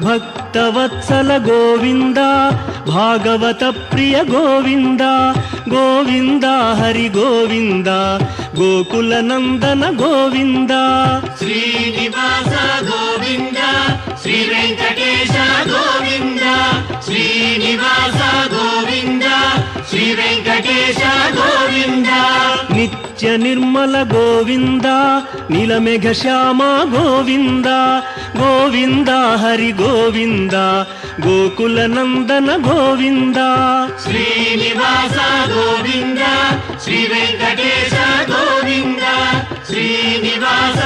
ಭಕ್ತವತ್ಸಲ ಗೋವಿಂದ ಭಾಗವತ ಪ್ರಿಯ ಗೋವಿಂದ ಗೋವಿಂದ ಹರಿ ಗೋವಿಂದ ಗೋಕುಲ ನಂದನ ಗೋವಿಂದ ಶ್ರೀನಿವಾಸ ಗೋವಿಂದ ಶ್ರೀ ವೆಂಕಟೇಶ ಗೋವಿಂದ ಶ್ರೀನಿವಾಸ ಗೋವಿಂದ ಶ್ರೀ ವೆಂಕಟೇಶ ಗೋವಿಂದ ನಿತ್ಯ ನಿರ್ಮಲ ಗೋವಿಂದ ನೀಲಮೇಘ ಶ್ಯಾಮ ಗೋವಿಂದ ಗೋವಿಂದ ಹರಿ ಗೋವಿಂದ ಗೋಕುಲ ನಂದನ ಗೋವಿಂದ ಶ್ರೀನಿವಾಸ ಗೋವಿಂದ ಶ್ರೀ ವೆಂಕಟೇಶ ಗೋವಿಂದ ಶ್ರೀನಿವಾಸ